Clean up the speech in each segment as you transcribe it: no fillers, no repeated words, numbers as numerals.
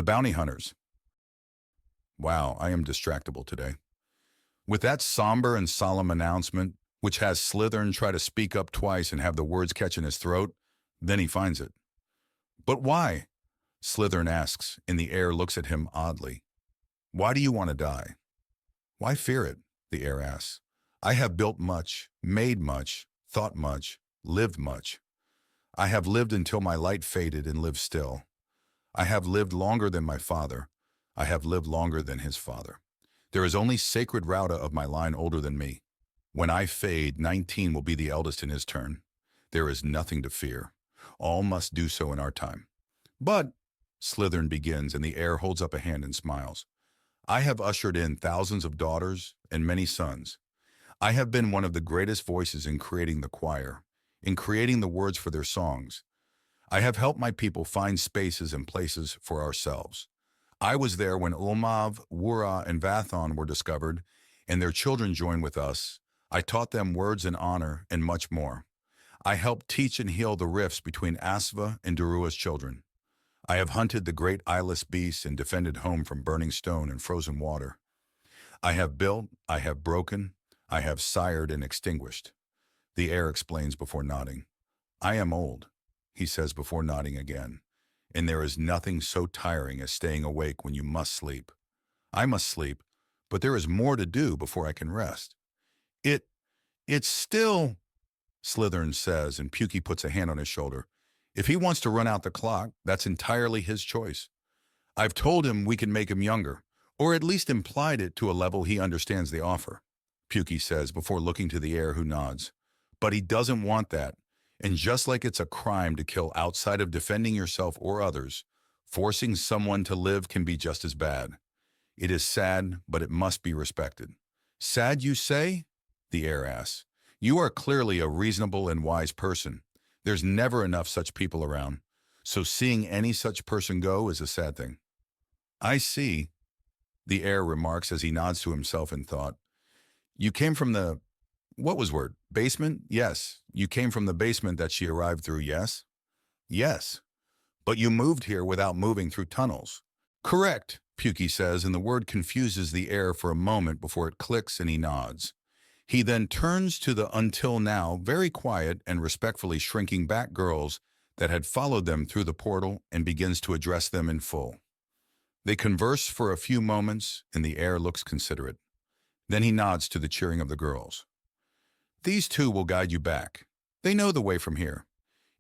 The bounty hunters. Wow, I am distractible today. With that somber and solemn announcement, which has Slytherin try to speak up twice and have the words catch in his throat, then he finds it. But why? Slytherin asks, and the heir looks at him oddly. Why do you want to die? Why fear it? The heir asks. I have built much, made much, thought much, lived much. I have lived until my light faded and lived still. I have lived longer than my father. I have lived longer than his father. There is only sacred Rauda of my line older than me. When I fade, 19 will be the eldest in his turn. There is nothing to fear. All must do so in our time. But, Slytherin begins, and the heir holds up a hand and smiles. I have ushered in thousands of daughters and many sons. I have been one of the greatest voices in creating the choir, in creating the words for their songs. I have helped my people find spaces and places for ourselves. I was there when Ulmav, Wura, and Vathon were discovered, and their children joined with us. I taught them words and honor and much more. I helped teach and heal the rifts between Asva and Darua's children. I have hunted the great eyeless beasts and defended home from burning stone and frozen water. I have built, I have broken, I have sired and extinguished. The heir explains before nodding. I am old, he says before nodding again. And there is nothing so tiring as staying awake when you must sleep. I must sleep, but there is more to do before I can rest. It's still, Slytherin says, and Pukey puts a hand on his shoulder. If he wants to run out the clock, that's entirely his choice. I've told him we can make him younger, or at least implied it to a level he understands the offer, Pukey says before looking to the heir, who nods. But he doesn't want that. And just like it's a crime to kill outside of defending yourself or others, forcing someone to live can be just as bad. It is sad, but it must be respected. Sad, you say? The heir asks. You are clearly a reasonable and wise person. There's never enough such people around, so seeing any such person go is a sad thing. I see, the heir remarks as he nods to himself in thought. You came from the... What was word? Basement? Yes. You came from the basement that she arrived through, yes? Yes. But you moved here without moving through tunnels. Correct, Pukey says, and the word confuses the heir for a moment before it clicks and he nods. He then turns to the until now very quiet and respectfully shrinking back girls that had followed them through the portal and begins to address them in full. They converse for a few moments and the heir looks considerate. Then he nods to the cheering of the girls. These two will guide you back. They know the way from here.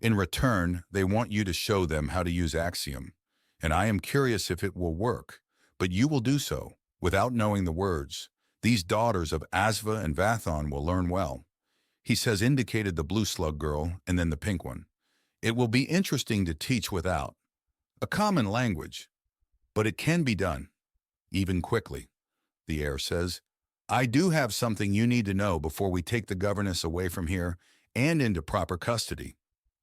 In return, they want you to show them how to use Axiom, and I am curious if it will work, but you will do so without knowing the words. These daughters of Asva and Vathon will learn well. He says indicated the blue slug girl and then the pink one. It will be interesting to teach without a common language, but it can be done, even quickly. The heir says, I do have something you need to know before we take the governess away from here and into proper custody,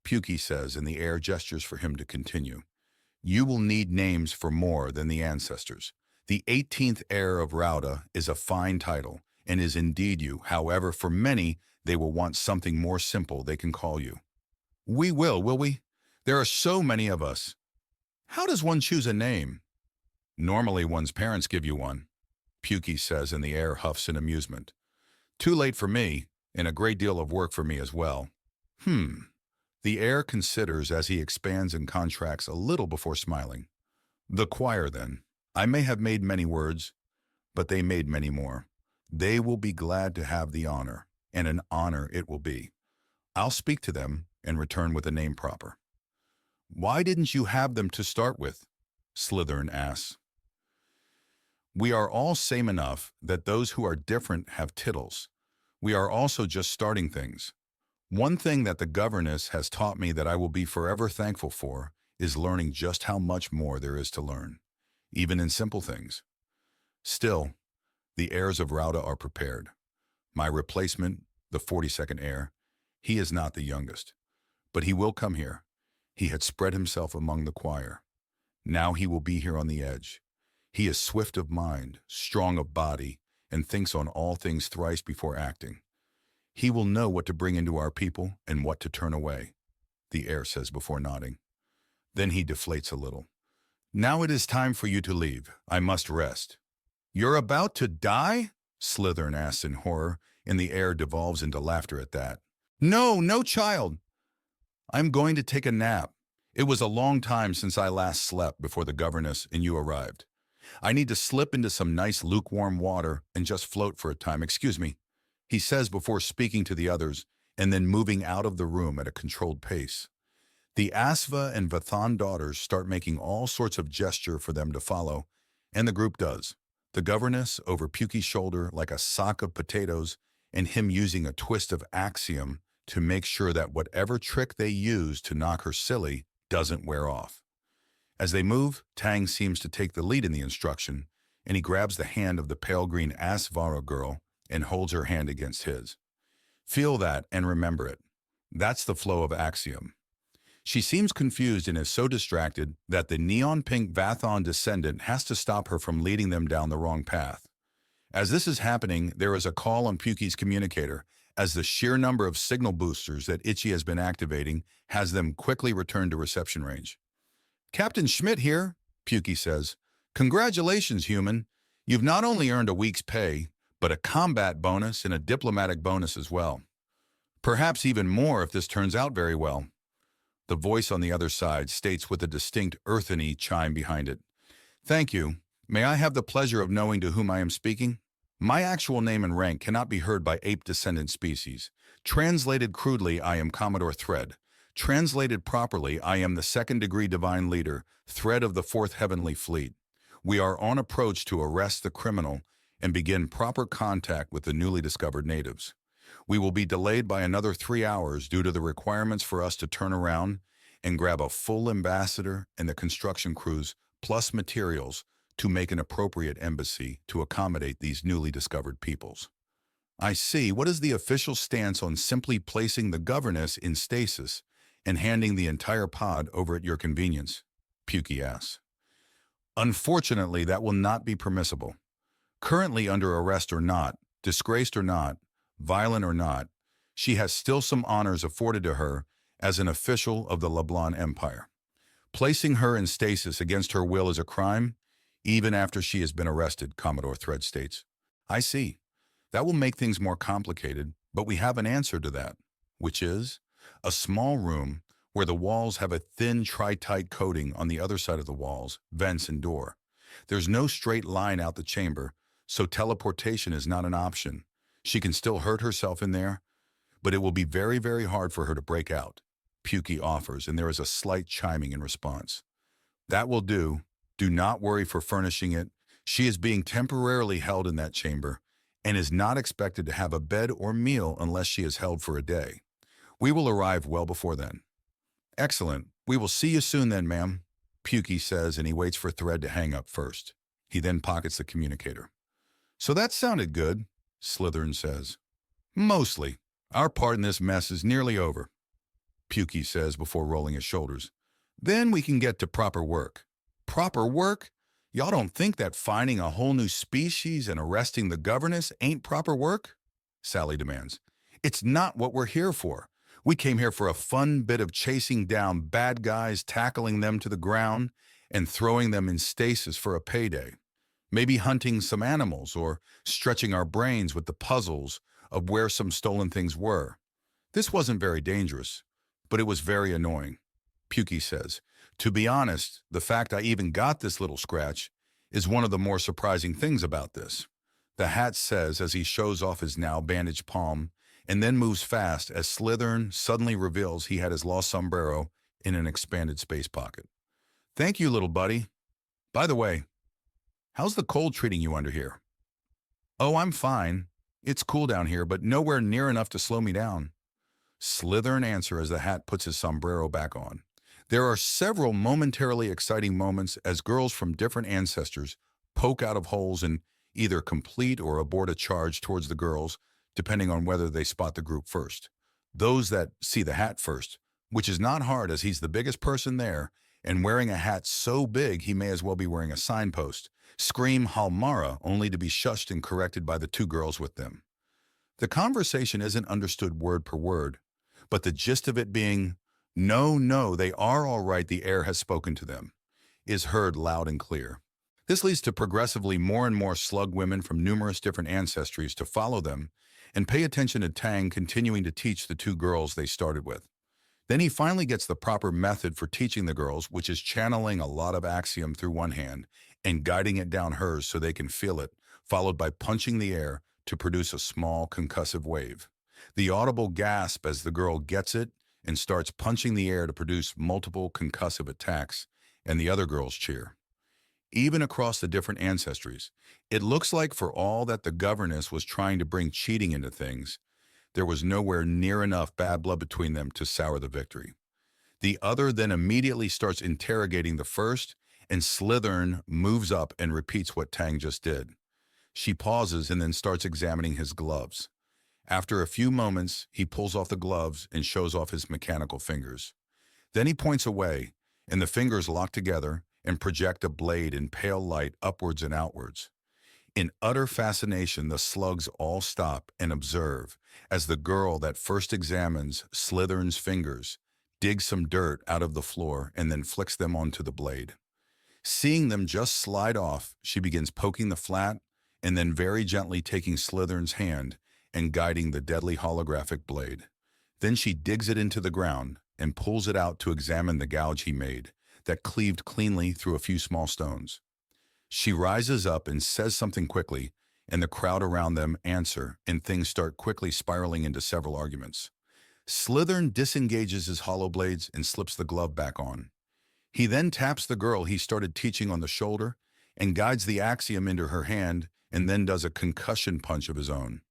Pukey says, and the heir gestures for him to continue. You will need names for more than the ancestors. The 18th heir of Rauda is a fine title and is indeed you. However, for many, they will want something more simple they can call you. We will we? There are so many of us. How does one choose a name? Normally, one's parents give you one, Pukey says, and the heir huffs in amusement. Too late for me, and a great deal of work for me as well. The heir considers as he expands and contracts a little before smiling. The choir, then. I may have made many words, but they made many more. They will be glad to have the honor, and an honor it will be. I'll speak to them and return with a name proper. Why didn't you have them to start with? Slytherin asks. We are all same enough that those who are different have tittles. We are also just starting things. One thing that the governess has taught me that I will be forever thankful for is learning just how much more there is to learn, even in simple things. Still, the heirs of Rauda are prepared. My replacement, the 42nd heir, he is not the youngest, but he will come here. He had spread himself among the choir. Now he will be here on the edge. He is swift of mind, strong of body, and thinks on all things thrice before acting. He will know what to bring into our people and what to turn away, the heir says before nodding. Then he deflates a little. Now it is time for you to leave. I must rest. You're about to die? Slytherin asks in horror, and the air devolves into laughter at that. No, no, child. I'm going to take a nap. It was a long time since I last slept before the governess and you arrived. I need to slip into some nice lukewarm water and just float for a time. Excuse me, he says before speaking to the others and then moving out of the room at a controlled pace. The Asva and Vathan daughters start making all sorts of gesture for them to follow, and the group does. The governess over Pukey's shoulder like a sock of potatoes, and him using a twist of axiom to make sure that whatever trick they use to knock her silly doesn't wear off. As they move, Tang seems to take the lead in the instruction, and he grabs the hand of the pale green Asvara girl and holds her hand against his. Feel that and remember it. That's the flow of axiom. She seems confused and is so distracted that the neon-pink Vathan descendant has to stop her from leading them down the wrong path. As this is happening, there is a call on Pukey's communicator, as the sheer number of signal boosters that Itchy has been activating has them quickly return to reception range. Captain Schmidt here, Pukey says. Congratulations, human. You've not only earned a week's pay, but a combat bonus and a diplomatic bonus as well. Perhaps even more if this turns out very well. The voice on the other side states with a distinct eartheny chime behind it. Thank you. May I have the pleasure of knowing to whom I am speaking? My actual name and rank cannot be heard by ape-descendant species. Translated crudely, I am Commodore Thread. Translated properly, I am the second-degree divine leader, Thread of the 4th Heavenly Fleet. We are on approach to arrest the criminal and begin proper contact with the newly discovered natives. We will be delayed by another 3 hours due to the requirements for us to turn around and grab a full ambassador and the construction crews, plus materials, to make an appropriate embassy to accommodate these newly discovered peoples. I see. What is the official stance on simply placing the governess in stasis and handing the entire pod over at your convenience? Pukey asks. Unfortunately, that will not be permissible. Currently under arrest or not, disgraced or not, violent or not, she has still some honors afforded to her as an official of the LeBlanc Empire. Placing her in stasis against her will is a crime, even after she has been arrested, Commodore Thread states. I see. That will make things more complicated, but we have an answer to that, which is a small room where the walls have a thin tritite coating on the other side of the walls, vents and door. There's no straight line out the chamber, so teleportation is not an option. She can still hurt herself in there, but it will be very, very hard for her to break out, Pukey offers, and there is a slight chiming in response. That will do. Do not worry for furnishing it. She is being temporarily held in that chamber and is not expected to have a bed or meal unless she is held for a day. We will arrive well before then. Excellent. We will see you soon then, ma'am, Pukey says, and he waits for Thread to hang up first. He then pockets the communicator. So that sounded good, Slytherin says. Mostly. Our part in this mess is nearly over, Pukey says before rolling his shoulders. Then we can get to proper work. Proper work? Y'all don't think that finding a whole new species and arresting the governess ain't proper work? Sally demands. It's not what we're here for. We came here for a fun bit of chasing down bad guys, tackling them to the ground, and throwing them in stasis for a payday. Maybe hunting some animals or stretching our brains with the puzzles of where some stolen things were. This wasn't very dangerous, but it was very annoying, Pukey says. To be honest, the fact I even got this little scratch is one of the more surprising things about this. The hat says as he shows off his now bandaged palm and then moves fast as Slytherin suddenly reveals he had his lost sombrero in an expanded space pocket. Thank you, little buddy. By the way, how's the cold treating you under here? Oh, I'm fine. It's cool down here, but nowhere near enough to slow me down. Slytherin answer as the hat puts his sombrero back on. There are several momentarily exciting moments as girls from different ancestors poke out of holes and either complete or abort a charge towards the girls, depending on whether they spot the group first. Those that see the hat first, which is not hard as he's the biggest person there, and wearing a hat so big he may as well be wearing a signpost, scream Halmara only to be shushed and corrected by the two girls with them. The conversation isn't understood word per word, but the gist of it being, no, they are all right, the air has spoken to them. is heard loud and clear. This leads to progressively more and more slug women from numerous different ancestries to follow them and pay attention to Tang continuing to teach the two girls they started with. Then he finally gets the proper method for teaching the girls, which is channeling a lot of axiom through one hand and guiding it down hers so they can feel it, followed by punching the air to produce a small concussive wave. The audible gasp as the girl gets it and starts punching the air to produce multiple concussive attacks, and the other girls cheer. Even across the different ancestries, it looks like for all that the governess was trying to bring cheating into things, there was nowhere near enough bad blood between them to sour the victory. The other then immediately starts interrogating the first, and Slytherin moves up and repeats what Tang just did. She pauses and then starts examining his gloves. After a few moments, he pulls off the gloves and shows off his mechanical fingers. Then he points away, and the fingers lock together and project a blade in pale light upwards and outwards. In utter fascination, the slugs all stop and observe as the girl that first examines Slytherin's fingers digs some dirt out of the floor and then flicks them onto the blade. Seeing them just slide off, she begins poking the flat and then very gently taking Slytherin's hand and guiding the deadly holographic blade. Then she digs it into the ground and pulls it out to examine the gouge he made that cleaved cleanly through a few small stones. She rises up and says something quickly, and the crowd around them answer, and things start quickly spiraling into several arguments. Slytherin disengages his hollow blades and slips the glove back on. He then taps the girl he started teaching on the shoulder and guides the axiom into her hand and then does a concussion punch of his own.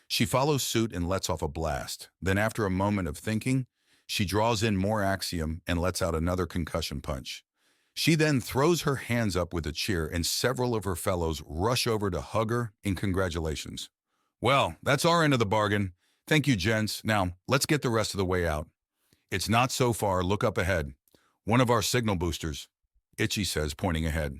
She follows suit and lets off a blast. Then after a moment of thinking, she draws in more axiom and lets out another concussion punch. She then throws her hands up with a cheer, and several of her fellows rush over to hug her in congratulations. Well, that's our end of the bargain. Thank you, gents. Now, let's get the rest of the way out. It's not so far. Look up ahead. One of our signal boosters, Itchy says, pointing ahead.